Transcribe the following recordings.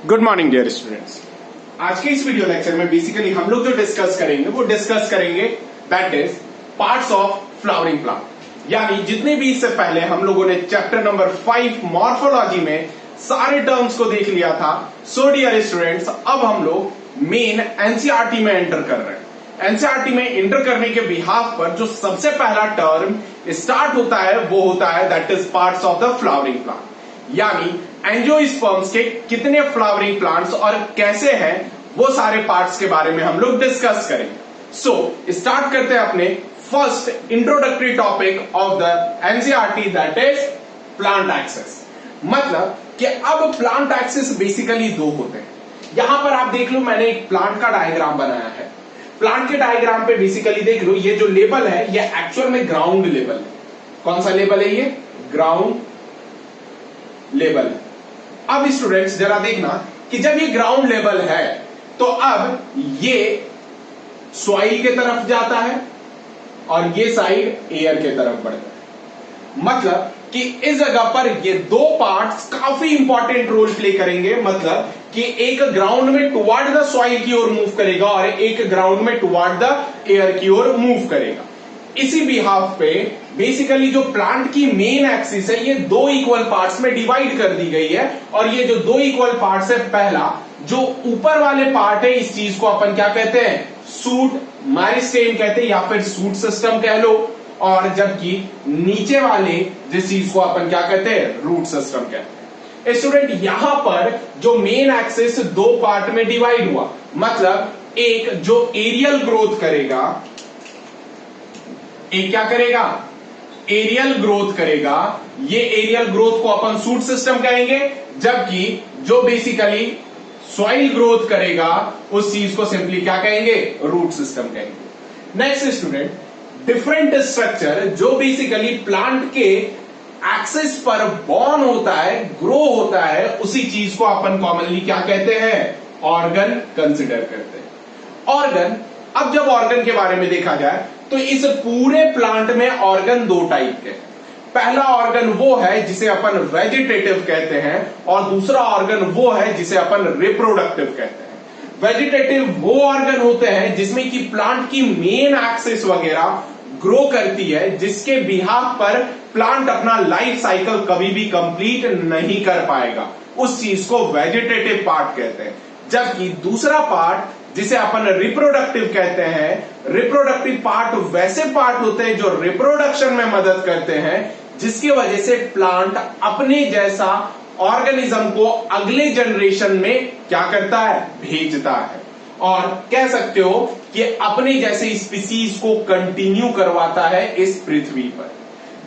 Good morning dear students. आज के इस वीडियो लेक्चर में बेसिकली हम लोग जो डिस्कस करेंगे that is parts of flowering plant. यानी जितने भी इससे पहले हम लोगों ने चैप्टर नंबर 5 मॉर्फोलॉजी में सारे टर्म्स को देख लिया था। सो डियर स्टूडेंट्स, अब हम लोग मेन एनसीईआरटी में एंटर कर रहे हैं। एनसीईआरटी में एंटर करने के बिहाफ पर जो सबसे पहला टर्म स्टार्ट होता है वो होता है that is parts of the flowering plant. यानी एंजियोस्पर्म्स के कितने फ्लावरिंग प्लांट्स और कैसे हैं वो सारे पार्ट्स के बारे में हम लोग डिस्कस करेंगे। सो स्टार्ट करते हैं अपने first introductory topic of the NCERT that is plant access. मतलब कि अब प्लांट एक्सेस बेसिकली दो होते हैं। यहां पर आप देख लो, मैंने एक प्लांट का डायग्राम बनाया है। प्लांट के डायग्राम पे बेसिकली देख लो, ये जो लेवल है ये एक्चुअल में ग्राउंड लेवल है। कौन सा लेवल है? ये ग्राउंड लेवल है। अब स्टूडेंट्स जरा देखना कि जब ये ग्राउंड लेवल है तो अब ये सॉइल के तरफ जाता है और ये साइड एयर के तरफ बढ़ता है। मतलब कि इस जगह पर ये दो पार्ट्स काफी इंपॉर्टेंट रोल प्ले करेंगे। मतलब कि एक ग्राउंड में टुवर्ड द सॉइल की ओर मूव करेगा और एक ग्राउंड में टुवर्ड द एयर की ओर मूव करेगा। इसी बिहाफ पे बेसिकली जो प्लांट की मेन एक्सिस है ये दो इक्वल पार्ट्स में डिवाइड कर दी गई है। और ये जो दो इक्वल पार्ट्स है, पहला जो ऊपर वाले पार्ट है इस चीज को अपन क्या कहते हैं? सूट मेरिस्टेम कहते हैं या फिर सूट सिस्टम कह लो। और जबकि नीचे वाले जिस चीज को अपन क्या कहते हैं? रूट सिस्टम कहते हैं। स्टूडेंट यहां पर जो मेन एक्सिस दो पार्ट में डिवाइड हुआ, मतलब एक जो एरियल ग्रोथ करेगा, एक क्या करेगा? एरियल ग्रोथ करेगा। ये एरियल ग्रोथ को अपन सूट सिस्टम कहेंगे, जबकि जो बेसिकली सॉइल ग्रोथ करेगा उस चीज को सिंपली क्या कहेंगे? रूट सिस्टम कहेंगे। नेक्स्ट स्टूडेंट, डिफरेंट स्ट्रक्चर जो बेसिकली प्लांट के एक्सिस पर बॉर्न होता है, ग्रो होता है, उसी चीज को अपन कॉमनली क्या कहते हैं? ऑर्गन कंसिडर करते हैं। ऑर्गन, अब जब ऑर्गन के बारे में देखा जाए तो इस पूरे प्लांट में ऑर्गन दो टाइप के हैं। पहला ऑर्गन वो है जिसे अपन वेजिटेटिव कहते हैं और दूसरा ऑर्गन वो है जिसे अपन रिप्रोडक्टिव कहते हैं। वेजिटेटिव वो ऑर्गन होते हैं जिसमें कि प्लांट की मेन एक्सिस वगैरह ग्रो करती है, जिसके बिहाफ पर प्लांट अपना लाइफ साइकिल कभी भी कंप्लीट नहीं कर पाएगा। उस चीज को वेजिटेटिव पार्ट कहते हैं। जबकि दूसरा पार्ट जिसे अपन रिप्रोडक्टिव कहते हैं, रिप्रोडक्टिव पार्ट वैसे पार्ट होते हैं जो रिप्रोडक्शन में मदद करते हैं, जिसकी वजह से प्लांट अपने जैसा ऑर्गेनिज्म को अगले जनरेशन में क्या करता है? भेजता है। और कह सकते हो कि अपने जैसे स्पीसीज को कंटिन्यू करवाता है इस पृथ्वी पर।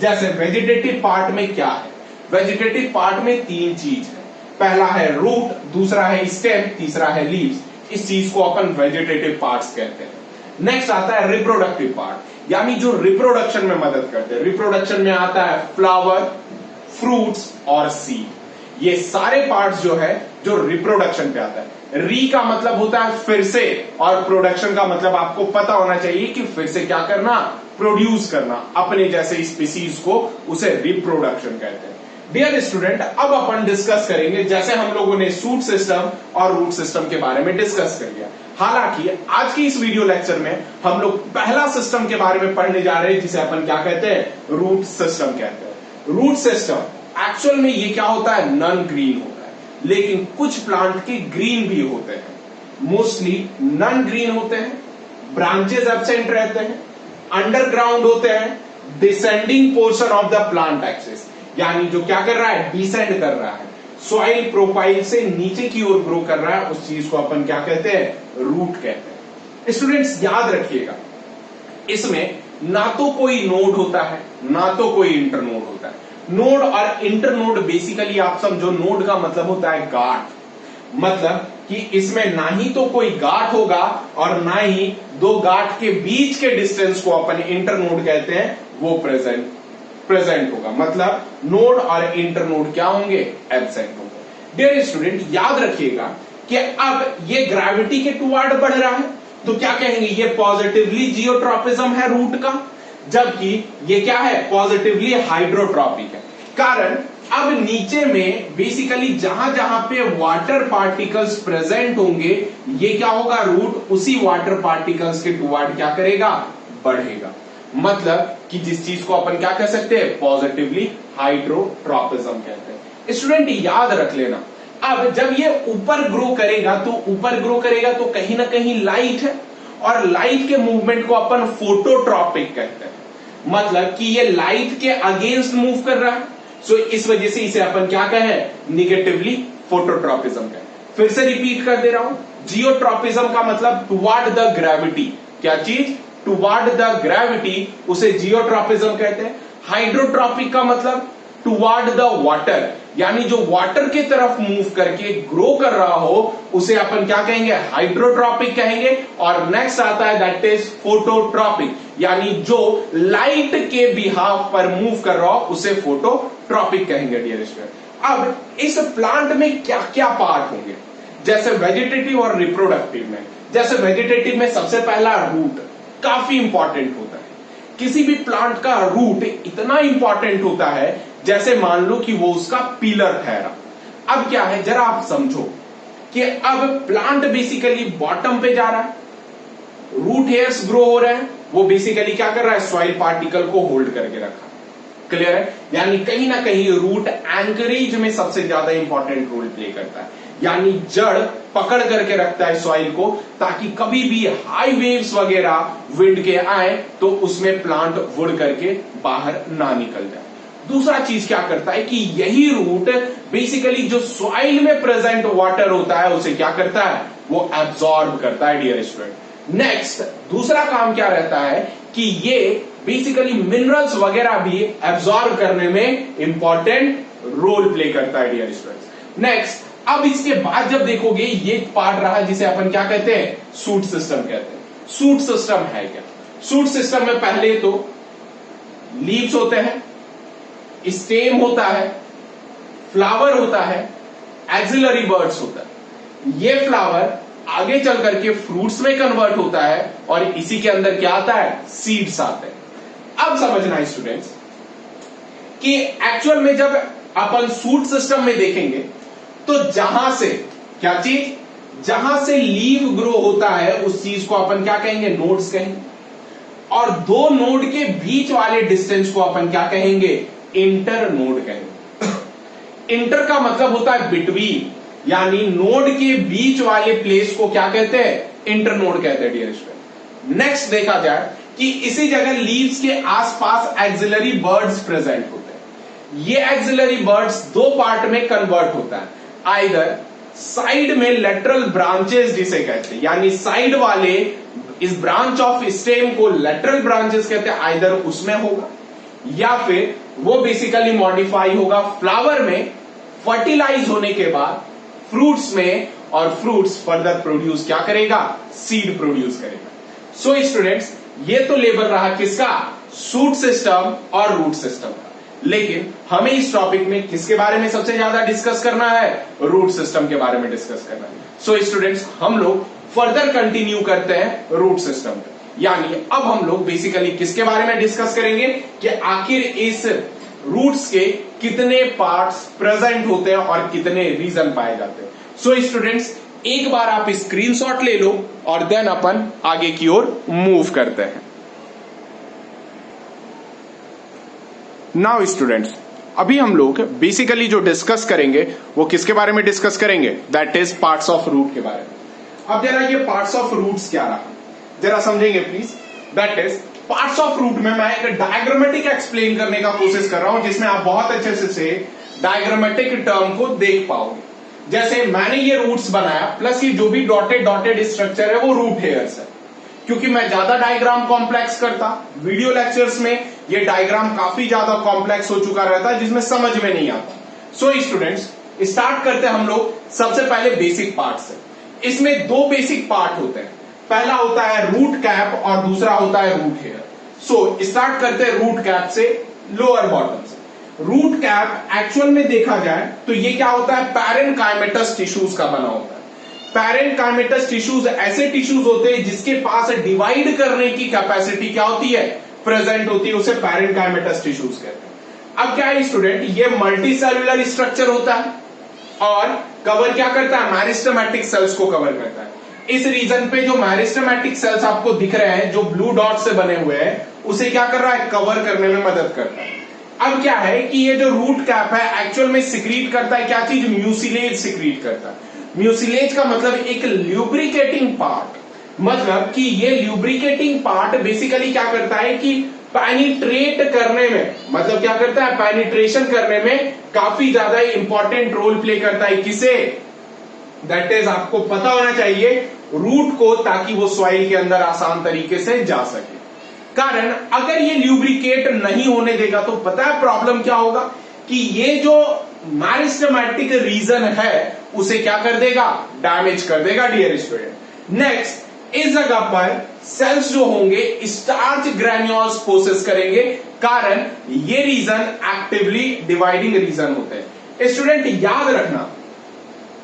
जैसे वेजिटेटिव पार्ट में क्या है? वेजिटेटिव पार्ट में तीन चीज है। पहला है रूट, दूसरा है स्टेम, तीसरा है लीव्स। इस चीज को अपन वेजिटेटिव पार्ट्स कहते हैं। नेक्स्ट आता है रिप्रोडक्टिव पार्ट, यानी जो रिप्रोडक्शन में मदद करते हैं। रिप्रोडक्शन में आता है फ्लावर, फ्रूट्स और सीड। ये सारे पार्ट्स जो है जो रिप्रोडक्शन पे आता है। री का मतलब होता है फिर से, और प्रोडक्शन का मतलब आपको पता होना चाहिए कि फिर से क्या करना? प्रोड्यूस करना अपने जैसे स्पीसीज को, उसे रिप्रोडक्शन कहते हैं। डियर स्टूडेंट, अब अपन डिस्कस करेंगे, जैसे हम लोगों ने सूट सिस्टम और रूट सिस्टम के बारे में डिस्कस कर लिया। हालांकि आज की इस वीडियो लेक्चर में हम लोग पहला सिस्टम के बारे में पढ़ने जा रहे हैं जिसे अपन क्या कहते हैं? रूट सिस्टम कहते हैं। रूट सिस्टम एक्चुअल में ये क्या होता है? नॉन ग्रीन होता है, लेकिन कुछ प्लांट के ग्रीन भी होते हैं। मोस्टली नॉन ग्रीन होते हैं, ब्रांचेस एब्सेंट रहते हैं, अंडरग्राउंड होते हैं, descending portion of the plant axis, यानी जो क्या कर रहा है? डिसेंड कर रहा है, सॉइल प्रोफाइल से नीचे की ओर ग्रो कर रहा है। उस चीज को अपन क्या कहते हैं? रूट कहते हैं। स्टूडेंट्स याद रखिएगा, इसमें ना तो कोई नोड होता है ना तो कोई इंटरनोड होता है। नोड और इंटरनोड बेसिकली आप समझो, नोड का मतलब होता है गांठ। मतलब कि इसमें ना ही तो कोई गांठ होगा और ना ही दो गांठ के बीच के डिस्टेंस को अपन इंटरनोड कहते हैं, वो प्रेजेंट होगा। मतलब नोड और इंटरनोड क्या होंगे? एब्सेंट होंगे। डियर स्टूडेंट याद रखिएगा कि अब ये ग्रेविटी के टुवर्ड बढ़ रहा है, तो क्या कहेंगे? ये पॉजिटिवली जियोट्रॉपिज्म है रूट का, जबकि ये क्या है? पॉजिटिवली हाइड्रोट्रॉपिक है। कारण अब नीचे में बेसिकली जहां जहां पे वाटर पार्टिकल्स प्रेजेंट होंगे, ये क्या होगा, रूट उसी वाटर पार्टिकल्स के टुवर्ड क्या करेगा, बढ़ेगा। मतलब कि जिस चीज को अपन क्या कह सकते हैं, पॉजिटिवली हाइड्रोट्रॉपिज्म कहते हैं। स्टूडेंट याद रख लेना, अब जब ये ऊपर ग्रो करेगा तो कहीं ना कहीं लाइट है, और लाइट के मूवमेंट को अपन फोटोट्रॉपिक कहते हैं। मतलब कि ये लाइट के अगेंस्ट मूव कर रहा है, सो इस वजह से इसे अपन क्या कहें, निगेटिवली फोटोट्रॉपिज्म कहें। फिर से रिपीट कर दे रहा हूं, जियोट्रॉपिज्म का मतलब टुवर्ड द ग्रेविटी, क्या चीज, टुवर्ड द ग्रेविटी, उसे जियोट्रॉपिज्म कहते हैं। हाइड्रोट्रॉपिक का मतलब टुवर्ड द वाटर, यानी जो वाटर की तरफ मूव करके ग्रो कर रहा हो उसे अपन क्या कहेंगे, हाइड्रोट्रॉपिक कहेंगे। और नेक्स्ट आता है दैट इज फोटोट्रॉपिक, यानी जो लाइट के बिहाफ पर मूव कर रहा हो उसे फोटोट्रॉपिक कहेंगे डियर स्टूडेंट। अब इस प्लांट में क्या क्या पार्ट होंगे, जैसे वेजिटेटिव और रिप्रोडक्टिव में। जैसे वेजिटेटिव में सबसे पहला रूट काफी इंपॉर्टेंट होता है। किसी भी प्लांट का रूट इतना इंपॉर्टेंट होता है जैसे मान लो कि वो उसका पिलर ठहरा। अब क्या है, जरा आप समझो कि अब प्लांट बेसिकली बॉटम पे जा रहा है, रूट हेयर्स ग्रो हो रहे हैं, वो बेसिकली क्या कर रहा है, सॉइल पार्टिकल को होल्ड करके रखा। क्लियर है, यानी कहीं ना कहीं रूट एंकरेज में सबसे ज्यादा इंपॉर्टेंट रोल प्ले करता है, यानी जड़ पकड़ करके रखता है सॉइल को, ताकि कभी भी हाई वेव्स वगैरह विंड के आए तो उसमें प्लांट वुड़ करके बाहर ना निकल जाए। दूसरा चीज क्या करता है कि यही रूट बेसिकली जो सॉइल में प्रेजेंट वाटर होता है उसे क्या करता है, वो एब्जॉर्ब करता है डियर स्टूडेंट। नेक्स्ट दूसरा काम क्या रहता है कि ये बेसिकली मिनरल्स वगैरह भी एब्जॉर्ब करने में इंपॉर्टेंट रोल प्ले करता है डियर स्टूडेंट्स। नेक्स्ट अब इसके बाद जब देखोगे ये पार्ट रहा जिसे अपन क्या कहते हैं, सूट सिस्टम कहते हैं। सूट सिस्टम है क्या, सूट सिस्टम में पहले तो लीव्स होते हैं, स्टेम होता है, फ्लावर होता है, एक्सिलरी बर्ड्स होता है। ये फ्लावर आगे चल करके फ्रूट्स में कन्वर्ट होता है और इसी के अंदर क्या आता है, सीड्स आते हैं। अब समझना स्टूडेंट्स कि एक्चुअल में जब अपन सूट सिस्टम में देखेंगे तो जहां से क्या चीज, जहां से लीव ग्रो होता है उस चीज को अपन क्या कहेंगे, नोड्स कहेंगे। और दो नोड के बीच वाले डिस्टेंस को अपन क्या कहेंगे, इंटर नोड कहेंगे। इंटर का मतलब होता है बिटवीन, यानी नोड के बीच वाले प्लेस को क्या कहते हैं, इंटर नोड कहते हैं डियर स्टूडेंट। नेक्स्ट देखा जाए कि इसी जगह लीव्स के आसपास एक्सिलरी बर्ड्स प्रेजेंट होते हैं। ये एक्सिलरी बर्ड्स दो पार्ट में कन्वर्ट होता है, आइदर साइड में लेटरल ब्रांचेस जिसे कहते हैं, यानी साइड वाले इस ब्रांच ऑफ स्टेम को लेटरल ब्रांचेस कहते हैं, आइदर उसमें होगा या फिर वो बेसिकली मॉडिफाई होगा फ्लावर में, फर्टिलाइज होने के बाद फ्रूट्स में, और फ्रूट्स फर्दर प्रोड्यूस क्या करेगा, सीड प्रोड्यूस करेगा। सो स्टूडेंट्स ये तो लेवल रहा किसका, सूट सिस्टम और रूट सिस्टम का। लेकिन हमें इस टॉपिक में किसके बारे में सबसे ज्यादा डिस्कस करना है, रूट सिस्टम के बारे में डिस्कस करना है। सो स्टूडेंट्स हम लोग फर्दर कंटिन्यू करते हैं रूट सिस्टम पे, यानी अब हम लोग बेसिकली किसके बारे में डिस्कस करेंगे कि आखिर इस रूट्स के कितने पार्ट्स प्रेजेंट होते हैं और कितने रीजन पाए जाते हैं। सो स्टूडेंट्स एक बार आप स्क्रीनशॉट ले लो और देन अपन आगे की ओर मूव करते हैं। नाउ स्टूडेंट्स अभी हम लोग बेसिकली जो डिस्कस करेंगे वो किसके बारे में डिस्कस करेंगे, that is parts of root के बारे में। अब जरा ये पार्ट्स ऑफ रूट्स क्या रहा, जरा समझेंगे please. That is parts of root में मैं एक डायग्रामेटिक एक्सप्लेन करने का कोशिश कर रहा हूं जिसमें आप बहुत अच्छे से डायग्रामेटिक टर्म को देख पाओगे। जैसे मैंने ये रूट्स बनाया प्लस ये जो भी डॉटेड डॉटेड स्ट्रक्चर है वो रूट हेयर्स है। क्योंकि मैं ज्यादा डायग्राम कॉम्प्लेक्स करता, वीडियो लेक्चर्स में ये डायग्राम काफी ज्यादा कॉम्प्लेक्स हो चुका रहता है जिसमें समझ में नहीं आता। सो स्टूडेंट्स स्टार्ट करते हैं हम लोग सबसे पहले बेसिक पार्ट से। इसमें दो बेसिक पार्ट होते हैं, पहला होता है रूट कैप और दूसरा होता है रूट हेयर। सो स्टार्ट करते हैं रूट कैप से, लोअर बॉटम से। रूट कैप एक्चुअल में देखा जाए तो ये क्या होता है, पैरेनकाइमेटस टिश्यूज का बना होता है। पैरेनकाइमेटस टिश्यूज ऐसे टिश्यूज होते हैं जिसके पास डिवाइड करने की कैपेसिटी क्या होती है, प्रेजेंट होती है, उसे पैरेनकाइमेटस टिश्यूज कहते हैं। अब क्या है स्टूडेंट, ये मल्टी सेलुलर स्ट्रक्चर होता है और कवर क्या करता है, मेरिस्टेमेटिक सेल्स को कवर करता है। इस रीजन पे जो मेरिस्टेमेटिक सेल्स आपको दिख रहे हैं जो ब्लू डॉट से बने हुए हैं, उसे क्या कर रहा है, कवर करने में मदद करता है। अब क्या है कि ये जो रूट कैप है एक्चुअल में सिक्रीट करता है क्या चीज, म्यूसिलेज सिक्रीट करता है। म्यूसिलेज का मतलब एक ल्यूब्रिकेटिंग पार्ट, मतलब कि ये ल्यूब्रिकेटिंग पार्ट बेसिकली क्या करता है कि पेनिट्रेट करने में, मतलब क्या करता है, पेनिट्रेशन करने में काफी ज्यादा इंपॉर्टेंट रोल प्ले करता है। किसे, दैट इज आपको पता होना चाहिए रूट को, ताकि वो सॉइल के अंदर आसान तरीके से जा सके। कारण अगर ये ल्यूब्रिकेट नहीं होने देगा तो पता है प्रॉब्लम क्या होगा कि ये जो मेरिस्टेमेटिक रीजन है उसे क्या कर देगा, डैमेज कर देगा डियर स्टूडेंट। नेक्स्ट, इस जगह पर सेल्स जो होंगे स्टार्च ग्रैन्यूल्स प्रोसेस करेंगे, कारण ये रीजन एक्टिवली डिवाइडिंग रीजन होते हैं। स्टूडेंट याद रखना,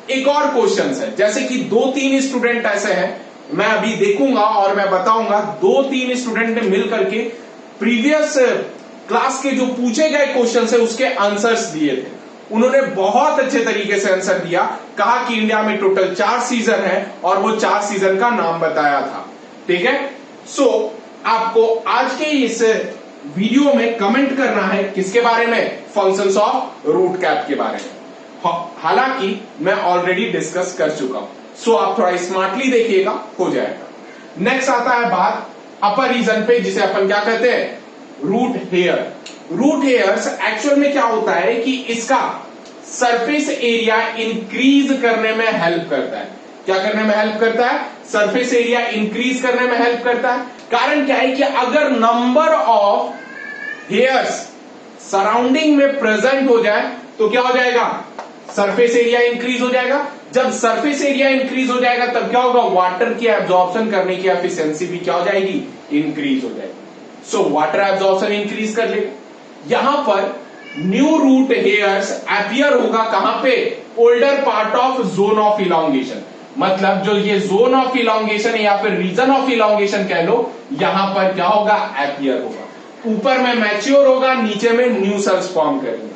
एक और क्वेश्चन है, जैसे कि 2-3 स्टूडेंट ऐसे हैं, मैं अभी देखूंगा और मैं बताऊंगा, 2-3 स्टूडेंट ने मिल करके प्रीवियस क्लास के जो पूछे गए क्वेश्चन है उसके आंसर्स दिए थे। उन्होंने बहुत अच्छे तरीके से आंसर दिया, कहा कि इंडिया में टोटल 4 सीजन है और वो 4 सीजन का नाम बताया था। ठीक है, सो आपको आज के इस वीडियो में कमेंट करना है किसके बारे में, फंक्शंस ऑफ रूट कैप के बारे में। हालांकि मैं ऑलरेडी डिस्कस कर चुका हूं, सो आप थोड़ा स्मार्टली देखिएगा, हो जाएगा। नेक्स्ट आता है बात अपर रीजन पे, जिसे अपन क्या कहते हैं, root hair. Root hairs actual में क्या होता है कि इसका सरफेस एरिया इंक्रीज करने में हेल्प करता है। क्या करने में हेल्प करता है, सरफेस एरिया इंक्रीज करने में हेल्प करता है। कारण क्या है कि अगर नंबर ऑफ हेयर्स सराउंडिंग में प्रेजेंट हो जाए तो क्या हो जाएगा, सरफेस एरिया इंक्रीज हो जाएगा। जब सरफेस एरिया इंक्रीज हो जाएगा तब क्या होगा, वाटर की एब्जॉर्प्शन करने की एफिशिएंसी भी क्या हो जाएगी, इंक्रीज हो जाएगी। सो वाटर एब्जॉर्प्शन इंक्रीज कर लेगा। यहां पर न्यू रूट हेयर्स अपीयर होगा कहां पे, older part of zone of elongation, मतलब जो ये जोन ऑफ इलॉन्गेशन या फिर रीजन ऑफ इलॉन्गेशन कह लो, यहां पर क्या होगा, अपीयर होगा। ऊपर में मैच्योर होगा, नीचे में न्यू सेल्स फॉर्म करेंगे।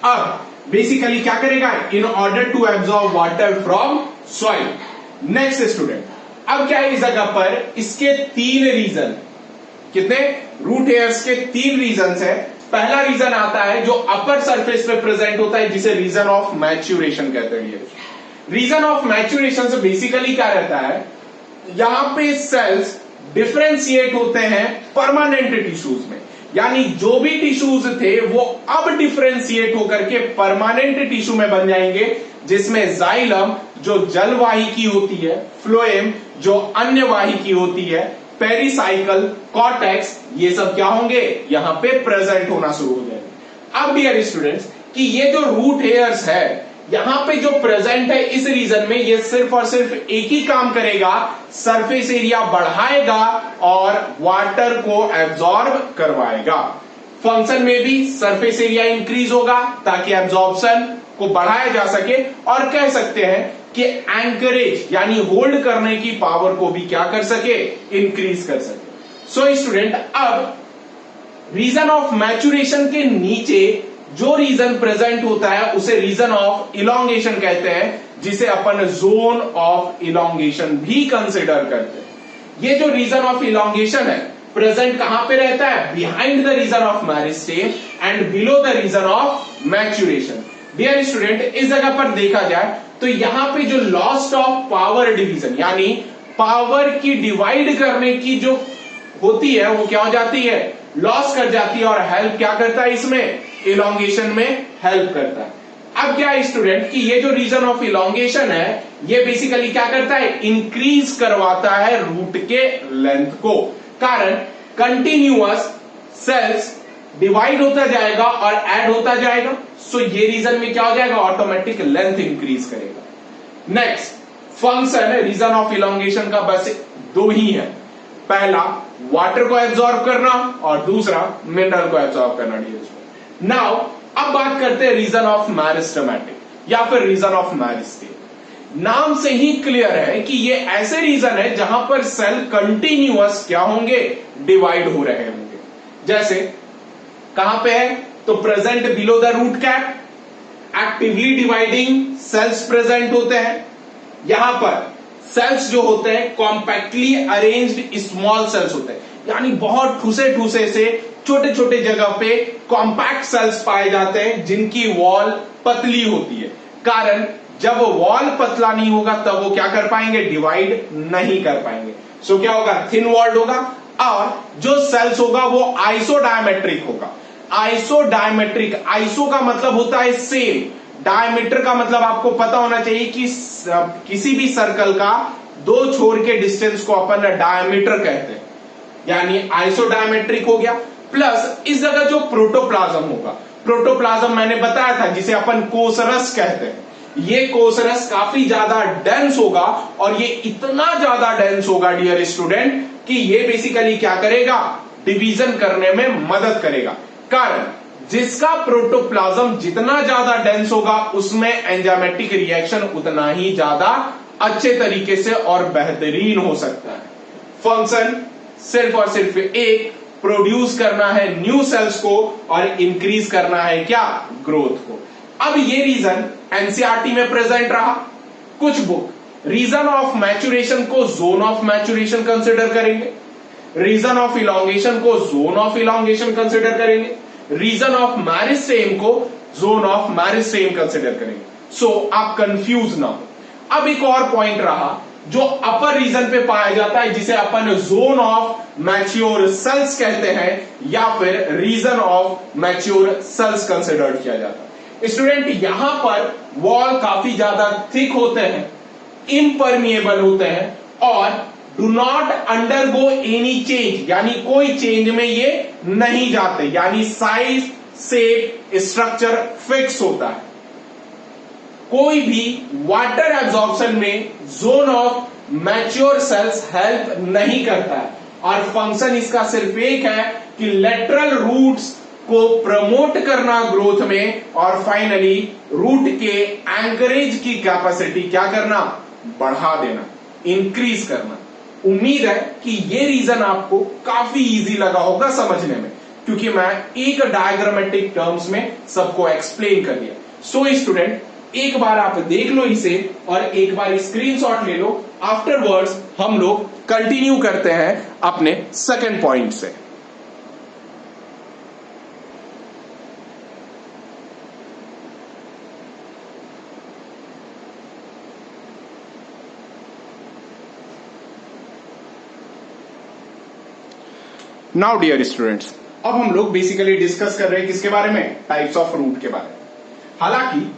अब बेसिकली क्या करेगा, in order to absorb water from soil. Next student, अब क्या है इस जगह पर, इसके 3 रीजन, कितने, रूट हेयर्स के 3 रीजन है। पहला रीजन आता है जो अपर सरफेस पे प्रेजेंट होता है, जिसे रीजन ऑफ मैच्यूरेशन कहते हैं। रीजन ऑफ मैच्यूरेशन से बेसिकली क्या रहता है, यहां पे सेल्स डिफरेंशिएट होते हैं परमानेंट टिश्यूज में, यानी जो भी टिश्यूज थे वो अब डिफरेंशिएट होकर के परमानेंट टिश्यू में बन जाएंगे, जिसमें जाइलम जो जलवाहिकी होती है, फ्लोएम जो अन्यवाहिकी होती है, पेरिसाइकल, कॉर्टेक्स, ये सब क्या होंगे, यहां पे प्रेजेंट होना शुरू हो जाएंगे। अब डियर स्टूडेंट्स कि ये जो रूट हेयर्स है यहां पे जो प्रेजेंट है इस रीजन में, ये सिर्फ और सिर्फ एक ही काम करेगा, सरफेस एरिया बढ़ाएगा और वाटर को एब्जॉर्ब करवाएगा। फंक्शन में भी सरफेस एरिया इंक्रीज होगा ताकि एब्जॉर्प्शन को बढ़ाया जा सके, और कह सकते हैं कि एंकरेज यानी होल्ड करने की पावर को भी क्या कर सके, इंक्रीज कर सके। सो स्टूडेंट, अब रीजन ऑफ मैच्यूरेशन के नीचे जो रीजन प्रेजेंट होता है उसे रीजन ऑफ इलॉन्गेशन कहते हैं, जिसे अपन जोन ऑफ इलॉन्गेशन भी कंसिडर करते हैं। ये जो रीजन ऑफ इलॉन्गेशन है प्रेजेंट कहां पे रहता है, behind the region of meristem and below the region of maturation. Dear student, इस जगह पर देखा जाए तो यहां पे जो लॉस्ट ऑफ पावर डिवीजन, यानी पावर की डिवाइड करने की जो होती है वो क्या हो जाती है, लॉस कर जाती है, और हेल्प क्या करता है, इसमें इलॉन्गेशन में हेल्प करता है। अब क्या है स्टूडेंट कि ये जो रीजन ऑफ इलॉन्गेशन है ये बेसिकली क्या करता है, इंक्रीज करवाता है रूट के लेंथ को। कारण कंटिन्यूअस सेल्स डिवाइड होता जाएगा और ऐड होता जाएगा, सो ये रीजन में क्या हो जाएगा, ऑटोमेटिक लेंथ इंक्रीज करेगा। Next function region of elongation का बस 2 ही है, पहला वाटर को एब्जॉर्ब करना और दूसरा मिनरल को एब्जॉर्ब करना। नाउ अब बात करते हैं रीजन ऑफ मैरिस्टेमेटिक या फिर रीजन ऑफ मैरिस्टेम। नाम से ही क्लियर है कि ये ऐसे रीजन है जहां पर सेल कंटिन्यूअस क्या होंगे, डिवाइड हो रहे होंगे। जैसे कहां पे है, तो present below the root cap, actively dividing cells present होते हैं। यहां पर सेल्स जो होते हैं कॉम्पैक्टली अरेंज्ड स्मॉल सेल्स होते हैं, यानी बहुत ठूसे ठूसे से छोटे छोटे जगह पे कॉम्पैक्ट सेल्स पाए जाते हैं जिनकी वॉल पतली होती है। कारण जब वॉल पतला नहीं होगा तब वो क्या कर पाएंगे, डिवाइड नहीं कर पाएंगे। सो क्या होगा, थिन वॉल्ड होगा, और जो सेल्स होगा वो आइसोडायमेट्रिक होगा। आइसोडायमेट्रिक, आइसो का मतलब होता है सेम, डायमीटर का मतलब आपको पता होना चाहिए कि किसी भी सर्कल का दो छोर के डिस्टेंस को अपन डायमीटर कहते हैं, यानी आइसोडायमेट्रिक हो गया। प्लस इस जगह जो प्रोटोप्लाज्म होगा, प्रोटोप्लाज्म मैंने बताया था जिसे अपन कोसरस कहते हैं, ये कोसरस काफी ज्यादा डेंस होगा, और ये इतना ज्यादा डेंस होगा डियर स्टूडेंट कि ये बेसिकली क्या करेगा, डिवीजन करने में मदद करेगा। कारण जिसका प्रोटोप्लाज्म जितना ज्यादा डेंस होगा उसमें एंजाइमेटिक रिएक्शन उतना ही ज्यादा अच्छे तरीके से और बेहतरीन हो सकता है। फंक्शन सिर्फ और सिर्फ एक, प्रोड्यूस करना है न्यू सेल्स को और इंक्रीज करना है क्या, ग्रोथ को। अब ये रीजन एनसीईआरटी में प्रेजेंट रहा। कुछ बुक रीजन ऑफ मैच्योरेशन को जोन ऑफ मैच्योरेशन कंसिडर करेंगे, रीजन ऑफ इलॉन्गेशन को जोन ऑफ इलॉन्गेशन कंसिडर करेंगे, रीजन ऑफ मैरिस्टेम को जोन ऑफ मैरिस्टेम कंसिडर करेंगे। सो आप कंफ्यूज ना हो। अब एक और पॉइंट रहा जो अपर रीजन पे पाया जाता है जिसे अपन जोन ऑफ मैच्योर सेल्स कहते हैं, या फिर region of mature cells consider किया जाता है। स्टूडेंट यहां पर वॉल काफी ज्यादा थिक होते हैं, इम्परमिएबल होते हैं, और do not undergo any change, यानी कोई चेंज में ये नहीं जाते, यानी साइज शेप स्ट्रक्चर फिक्स होता है। कोई भी वाटर एब्जॉर्प्शन में zone of mature sales help नहीं करता है, और फंक्शन इसका सिर्फ एक है कि लेटरल रूट्स को प्रमोट करना ग्रोथ में, और फाइनली रूट के एंकरेज की कैपेसिटी क्या करना, बढ़ा देना, इंक्रीज करना। उम्मीद है कि ये रीजन आपको काफी इजी लगा होगा समझने में, क्योंकि मैं एक डायग्रामेटिक टर्म्स में सबको एक्सप्लेन कर दिया। सो स्टूडेंट एक बार आप देख लो इसे और एक बार स्क्रीनशॉट ले लो। आफ्टरवर्ड्स हम लोग कंटिन्यू करते हैं अपने सेकंड पॉइंट से। नाउ डियर स्टूडेंट्स, अब हम लोग बेसिकली डिस्कस कर रहे हैं किसके बारे में, टाइप्स ऑफ रूट के बारे में। हालांकि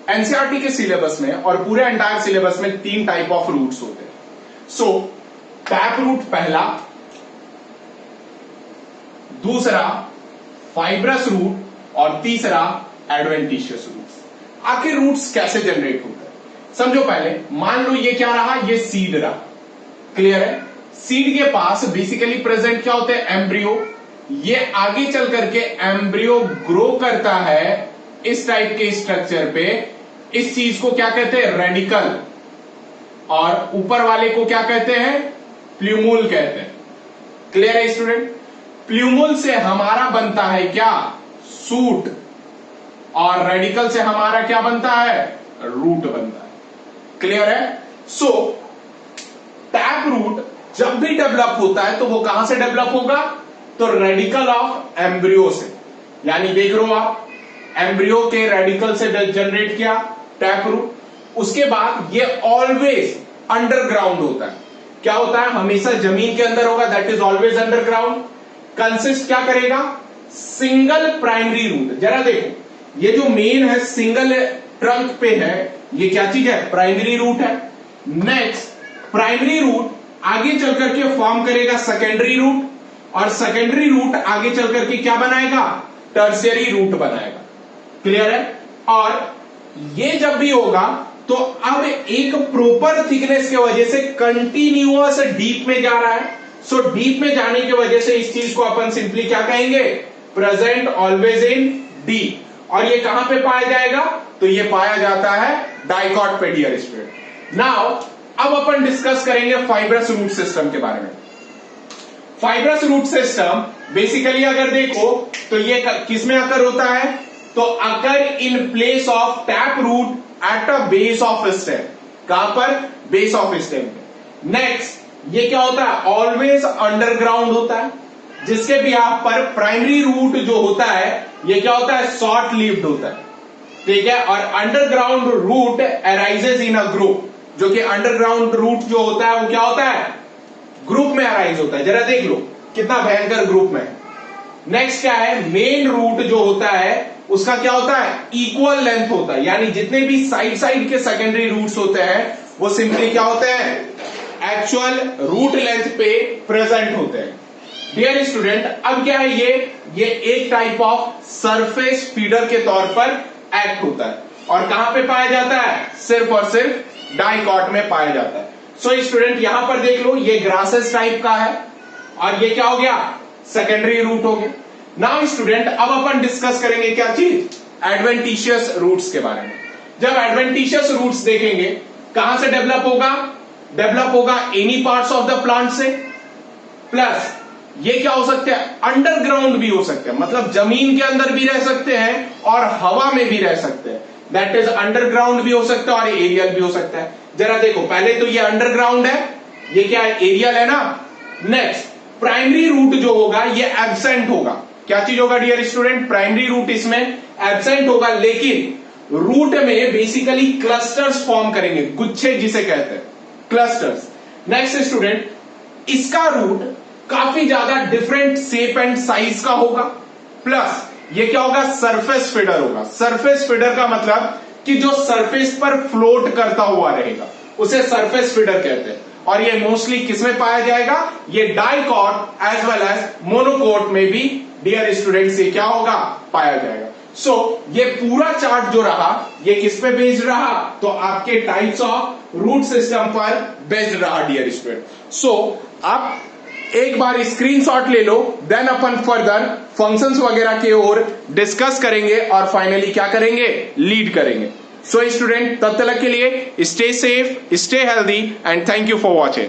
एनसीईआरटी के सिलेबस में और पूरे एंटायर सिलेबस में 3 टाइप ऑफ रूट्स होते हैं। सो टैप रूट पहला, दूसरा फाइब्रस रूट, और तीसरा एडवेंटिशियस रूट्स। आखिर रूट्स कैसे जनरेट होते हैं समझो। पहले मान लो ये क्या रहा, ये सीड रहा, क्लियर है। सीड के पास बेसिकली प्रेजेंट क्या होते हैं, एम्ब्रियो। ये आगे चल करके एम्ब्रियो ग्रो करता है इस टाइप के स्ट्रक्चर पे। इस चीज को क्या कहते हैं, रेडिकल, और ऊपर वाले को क्या कहते हैं, प्ल्यूमुल कहते हैं। क्लियर है स्टूडेंट। प्ल्यूमुल से हमारा बनता है क्या, सूट, और रेडिकल से हमारा क्या बनता है, रूट बनता है। क्लियर है। सो टैप रूट जब भी डेवलप होता है तो वो कहां से डेवलप होगा, तो रेडिकल ऑफ एम्ब्रियो से। यानी देख रहे हो आप, एम्ब्रियो के रेडिकल से जनरेट किया टैप रूट। उसके बाद ये ऑलवेज अंडरग्राउंड होता है। क्या होता है, हमेशा जमीन के अंदर होगा, that is always underground. Consist क्या करेगा, सिंगल प्राइमरी रूट। जरा देखो, ये जो मेन है सिंगल ट्रंक पे है, ये क्या चीज है, प्राइमरी रूट है। नेक्स्ट प्राइमरी रूट आगे चल करके फॉर्म करेगा सेकेंडरी रूट, और सेकेंडरी रूट आगे चल करके क्या बनाएगा, टर्शियरी रूट बनाएगा। क्लियर है। और ये जब भी होगा तो अब एक प्रॉपर थिकनेस की वजह से कंटिन्यूअस डीप में जा रहा है। सो डीप में जाने की वजह से इस चीज को अपन सिंपली क्या कहेंगे, प्रेजेंट ऑलवेज इन डीप। और ये कहां पे पाया जाएगा, तो ये पाया जाता है डाइकॉट पे डियर स्टूडेंट। नाउ अब अपन डिस्कस करेंगे फाइब्रस रूट सिस्टम के बारे में। फाइब्रस रूट सिस्टम बेसिकली अगर देखो तो ये किस में अकर होता है, तो occur in place of tap root at a base of stem. कहां पर? Base of stem. नेक्स्ट ये क्या होता है? ऑलवेज अंडरग्राउंड होता है, जिसके बिहाफ पर प्राइमरी रूट जो होता है ये क्या होता है? शॉर्ट लिव्ड होता है, ठीक है। और underground root arises in a group, जो कि अंडरग्राउंड रूट जो होता है वो क्या होता है? ग्रुप में अराइज होता है। जरा देख लो कितना भयंकर ग्रुप में। नेक्स्ट क्या है? मेन रूट जो होता है उसका क्या होता है? इक्वल लेंथ होता है, यानी जितने भी साइड साइड के सेकेंडरी रूट्स होते हैं वो सिंपली क्या होते हैं? एक्चुअल रूट लेंथ पे प्रेजेंट होते हैं। डियर स्टूडेंट, अब क्या है ये एक टाइप ऑफ सरफेस फीडर के तौर पर एक्ट होता है, और कहां पे पाया जाता है? सिर्फ और सिर्फ डाइकॉट में पाया जाता है। सो स्टूडेंट यहां पर देख लो, ये ग्रासेस टाइप का है, और ये क्या हो गया? सेकेंडरी रूट हो गया। नाउ स्टूडेंट अब अपन डिस्कस करेंगे क्या चीज? एडवेंटिशियस रूट्स के बारे में। जब एडवेंटिशियस रूट्स देखेंगे, कहां से डेवलप होगा? डेवलप होगा any parts of the plant से, प्लस ये क्या हो सकते हैं? अंडरग्राउंड भी हो सकते हैं, मतलब जमीन के अंदर भी रह सकते हैं और हवा में भी रह सकते हैं। दैट इज अंडरग्राउंड भी हो सकता है और एरियल भी हो सकता है। जरा देखो, पहले तो ये अंडरग्राउंड है, ये क्या है? एरियल है ना। नेक्स्ट प्राइमरी रूट जो होगा ये एब्सेंट होगा। क्या चीज होगा डियर स्टूडेंट? प्राइमरी रूट इसमें एब्सेंट होगा, लेकिन रूट में बेसिकली क्लस्टर्स फॉर्म करेंगे, गुच्छे जिसे कहते हैं, क्लस्टर्स। नेक्स्ट स्टूडेंट, इसका रूट काफी ज्यादा डिफरेंट शेप एंड साइज का होगा, प्लस ये क्या होगा? सरफेस फीडर होगा। सरफेस फीडर का मतलब कि जो सरफेस पर फ्लोट करता हुआ रहेगा उसे सरफेस फीडर कहते हैं, और ये मोस्टली किसमें पाया जाएगा? ये dicot as well as monocot में भी डियर स्टूडेंट्स ये क्या होगा? पाया जाएगा। सो ये पूरा चार्ट जो रहा ये किस पे बेस्ड रहा? तो आपके टाइप्स ऑफ रूट सिस्टम पर बेस्ड रहा डियर स्टूडेंट। सो आप एक बार स्क्रीनशॉट ले लो, देन अपन फर्दर फंक्शंस वगैरह की ओर डिस्कस करेंगे और फाइनली क्या करेंगे? लीड करेंगे। सो स्टूडेंट तब तक के लिए stay safe, stay healthy and thank you for watching.